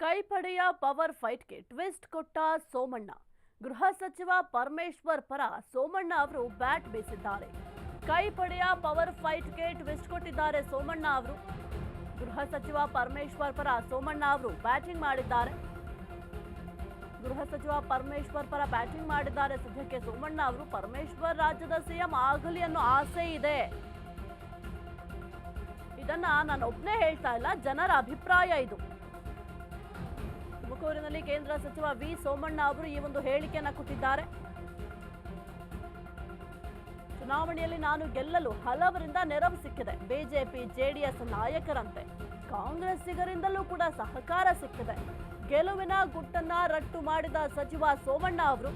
ಕೈಪಡೆಯ power ಫೈಟ್ಗೆ twist ಕೊಟ್ಟ ಸೋಮಣ್ಣ. ಗೃಹ ಸಚಿವ ಪರಮೇಶ್ವರ್ ಪರ ಸೋಮಣ್ಣ ಅವರು ಬ್ಯಾಟ್ ಬೀಸಿದ್ದಾರೆ. ಕೈಪಡೆಯ ಪವರ್ ಫೈಟ್ಗೆ ಟ್ವಿಸ್ಟ್ ಕೊಟ್ಟಿದ್ದಾರೆ ಸೋಮಣ್ಣ ಅವರು. ಗೃಹ ಸಚಿವ ಪರಮೇಶ್ವರ್ ಪರ ಸೋಮಣ್ಣ ಅವರು ಬ್ಯಾಟಿಂಗ್ ಮಾಡಿದ್ದಾರೆ. ಗೃಹ ಸಚಿವ ಪರಮೇಶ್ವರ್ ಪರ ಬ್ಯಾಟಿಂಗ್ ಮಾಡಿದ್ದಾರೆ. ಸದ್ಯಕ್ಕೆ ಸೋಮಣ್ಣ ಅವರು ಪರಮೇಶ್ವರ್ ರಾಜ್ಯದ ಸಿಎಂ ಆಗಲಿ ಅನ್ನೋ ಆಸೆ ಇದೆ. ಇದನ್ನ ನಾನು ಒಬ್ಬನೇ ಹೇಳ್ತಾ ಇಲ್ಲ, ಜನರ ಅಭಿಪ್ರಾಯ ಇದು. ತುಮಕೂರಿನಲ್ಲಿ ಕೇಂದ್ರ ಸಚಿವ ವಿ ಸೋಮಣ್ಣ ಅವರು ಈ ಒಂದು ಹೇಳಿಕೆಯನ್ನ ಕೊಟ್ಟಿದ್ದಾರೆ. ಚುನಾವಣೆಯಲ್ಲಿ ನಾನು ಗೆಲ್ಲಲು ಹಲವರಿಂದ ನೆರವು ಸಿಕ್ಕಿದೆ. ಬಿಜೆಪಿ ಜೆಡಿಎಸ್ ನಾಯಕರಂತೆ ಕಾಂಗ್ರೆಸ್ಸಿಗರಿಂದಲೂ ಕೂಡ ಸಹಕಾರ ಸಿಕ್ಕಿದೆ. ಗೆಲುವಿನ ಗುಟ್ಟನ್ನ ರಟ್ಟು ಮಾಡಿದ ಸಚಿವ ಸೋಮಣ್ಣ ಅವರು.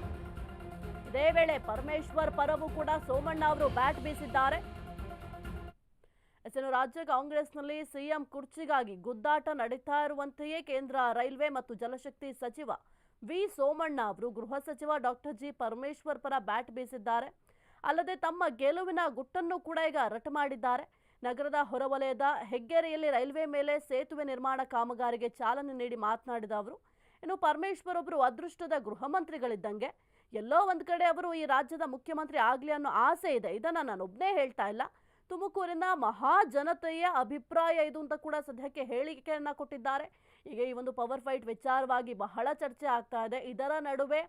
ಇದೇ ವೇಳೆ ಪರಮೇಶ್ವರ್ ಪರವೂ ಕೂಡ ಸೋಮಣ್ಣ ಅವರು ಬ್ಯಾಟ್ ಬೀಸಿದ್ದಾರೆ. ರಾಜ್ಯ ಕಾಂಗ್ರೆಸ್ನಲ್ಲಿ ಸಿಎಂ ಕುರ್ಚಿಗಾಗಿ ಗುದ್ದಾಟ ನಡೀತಾ ಇರುವಂತೆಯೇ ಕೇಂದ್ರ ರೈಲ್ವೆ ಮತ್ತು ಜಲಶಕ್ತಿ ಸಚಿವ ವಿ ಸೋಮಣ್ಣ ಅವರು ಗೃಹ ಸಚಿವ ಡಾಕ್ಟರ್ ಜಿ ಪರಮೇಶ್ವರ್ ಪರ ಬ್ಯಾಟ್ ಬೀಸಿದ್ದಾರೆ. ಅಲ್ಲದೆ ತಮ್ಮ ಗೆಲುವಿನ ಗುಟ್ಟನ್ನು ಕೂಡ ಈಗ ರಟ್ಟು ಮಾಡಿದ್ದಾರೆ. ನಗರದ ಹೊರವಲಯದ ಹೆಗ್ಗೆರೆಯಲ್ಲಿ ರೈಲ್ವೆ ಮೇಲೆ ಸೇತುವೆ ನಿರ್ಮಾಣ ಕಾಮಗಾರಿಗೆ ಚಾಲನೆ ನೀಡಿ ಮಾತನಾಡಿದ ಅವರು, ಇನ್ನು ಪರಮೇಶ್ವರ್ ಒಬ್ಬರು ಅದೃಷ್ಟದ ಗೃಹ ಮಂತ್ರಿಗಳಿದ್ದಂಗೆ. ಎಲ್ಲೋ ಒಂದು ಕಡೆ ಅವರು ಈ ರಾಜ್ಯದ ಮುಖ್ಯಮಂತ್ರಿ ಆಗಲಿ ಅನ್ನೋ ಆಸೆ ಇದೆ. ಇದನ್ನು ನಾನು ಒಬ್ಬನೇ ಹೇಳ್ತಾ ಇಲ್ಲ, ತುಮಕೂರಿನ ಮಹಾ ಜನತೆಯ ಅಭಿಪ್ರಾಯ ಇದು ಅಂತ ಕೂಡ ಸದ್ಯಕ್ಕೆ ಹೇಳಿಕೆಯನ್ನ ಕೊಟ್ಟಿದ್ದಾರೆ. ಈಗ ಈ ಒಂದು ಪವರ್ ಫೈಟ್ ವಿಚಾರವಾಗಿ ಬಹಳ ಚರ್ಚೆ ಆಗ್ತಾ ಇದೆ. ಇದರ ನಡುವೆ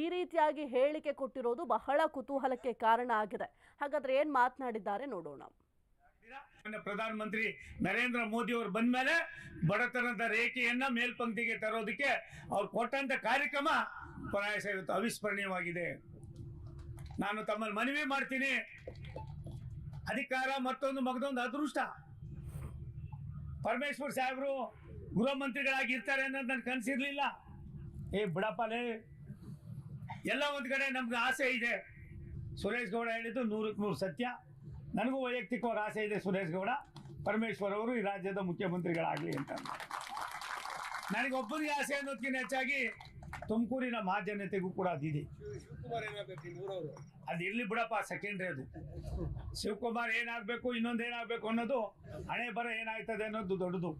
ಈ ರೀತಿಯಾಗಿ ಹೇಳಿಕೆ ಕೊಟ್ಟಿರೋದು ಬಹಳ ಕುತೂಹಲಕ್ಕೆ ಕಾರಣ ಆಗಿದೆ. ಹಾಗಾದ್ರೆ ಏನ್ ಮಾತನಾಡಿದ್ದಾರೆ ನೋಡೋಣ. ಪ್ರಧಾನಮಂತ್ರಿ ನರೇಂದ್ರ ಮೋದಿ ಅವರು ಬಂದ ಮೇಲೆ ಬಡತನದ ರೇಖೆಯನ್ನ ಮೇಲ್ಪಂಕ್ತಿಗೆ ತರೋದಕ್ಕೆ ಅವ್ರು ಕೊಟ್ಟಂತ ಕಾರ್ಯಕ್ರಮ ಪ್ರಾಯಶ ಇವತ್ತು ಅವಿಸ್ಮರಣೀಯವಾಗಿದೆ. ನಾನು ತಮ್ಮಲ್ಲಿ ಮನವಿ ಮಾಡ್ತೀನಿ, ಅಧಿಕಾರ ಮತ್ತೊಂದು ಮಗದೊಂದು ಅದೃಷ್ಟ. ಪರಮೇಶ್ವರ್ ಸಾಹೇಬರು ಗೃಹ ಮಂತ್ರಿಗಳಾಗಿರ್ತಾರೆ ಅನ್ನೋದು ನನ್ಗೆ ಕನಸಿರ್ಲಿಲ್ಲ. ಬಿಡಪ್ಪಲೇ, ಎಲ್ಲ ಒಂದು ಕಡೆ ನಮ್ಗೆ ಆಸೆ ಇದೆ. ಸುರೇಶ್ ಗೌಡ ಹೇಳಿದ್ದು 100% ಸತ್ಯ. ನನಗೂ ವೈಯಕ್ತಿಕವಾದ ಆಸೆ ಇದೆ, ಸುರೇಶ್ ಗೌಡ ಪರಮೇಶ್ವರ್ ಅವರು ಈ ರಾಜ್ಯದ ಮುಖ್ಯಮಂತ್ರಿಗಳಾಗಲಿ ಅಂತ. ನನಗೊಬ್ಬರಿಗೆ ಆಸೆ ಅನ್ನೋದಕ್ಕಿಂತ ಹೆಚ್ಚಾಗಿ ತುಮಕೂರಿನ ಮಹಾಜನತೆಗೂ ಕೂಡ ಅದಿದೆ. ಅದು ಇರ್ಲಿ ಬಿಡಪ್ಪ, ಸೆಕೆಂಡ್ರಿ. ಅದು ಶಿವಕುಮಾರ್ ಏನಾಗಬೇಕು, ಇನ್ನೊಂದು ಏನಾಗಬೇಕು ಅನ್ನೋದು, ಹಣೆ ಬರ ಏನಾಗ್ತದೆ ಅನ್ನೋದು ದೊಡ್ಡದು,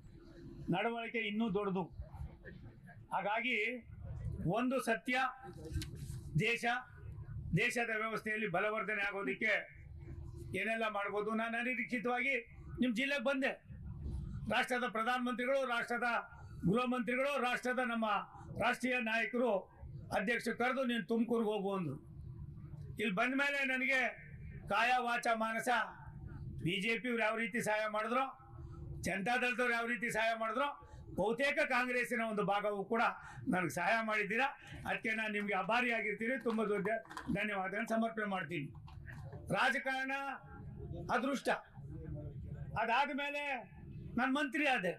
ನಡವಳಿಕೆ ಇನ್ನೂ ದೊಡ್ಡದು. ಹಾಗಾಗಿ ಒಂದು ಸತ್ಯ, ದೇಶದ ವ್ಯವಸ್ಥೆಯಲ್ಲಿ ಬಲವರ್ಧನೆ ಆಗೋದಕ್ಕೆ ಏನೆಲ್ಲ ಮಾಡ್ಬೋದು. ನಾನು ಅನಿರೀಕ್ಷಿತವಾಗಿ ನಿಮ್ಮ ಜಿಲ್ಲೆಗೆ ಬಂದೆ. ರಾಷ್ಟ್ರದ ಪ್ರಧಾನಮಂತ್ರಿಗಳು, ರಾಷ್ಟ್ರದ ಗೃಹ ಮಂತ್ರಿಗಳು, ರಾಷ್ಟ್ರದ ನಮ್ಮ ರಾಷ್ಟ್ರೀಯ ನಾಯಕರು ಅಧ್ಯಕ್ಷರು ಕರೆದು ನೀನು ತುಮಕೂರಿಗೆ ಹೋಗು ಅಂದರು. ಇಲ್ಲಿ ಬಂದ ಮೇಲೆ ನನಗೆ ಕಾಯ ವಾಚ ಮಾನಸ BJPಯವ್ರು ಯಾವ ರೀತಿ ಸಹಾಯ ಮಾಡಿದ್ರು, ಜನತಾದಳದವ್ರು ಯಾವ ರೀತಿ ಸಹಾಯ ಮಾಡಿದ್ರು, ಬಹುತೇಕ ಕಾಂಗ್ರೆಸ್ಸಿನ ಒಂದು ಭಾಗವೂ ಕೂಡ ನನಗೆ ಸಹಾಯ ಮಾಡಿದ್ದೀರಾ. ಅದಕ್ಕೆ ನಾನು ನಿಮಗೆ ಆಭಾರಿಯಾಗಿರ್ತೀನಿ. ತುಂಬ ದೊಡ್ಡ ಧನ್ಯವಾದಗಳನ್ನು ಸಮರ್ಪಣೆ ಮಾಡ್ತೀನಿ. ರಾಜಕಾರಣ ಅದೃಷ್ಟ. ಅದಾದ ಮೇಲೆ ನಾನು ಮಂತ್ರಿ ಆದೆ.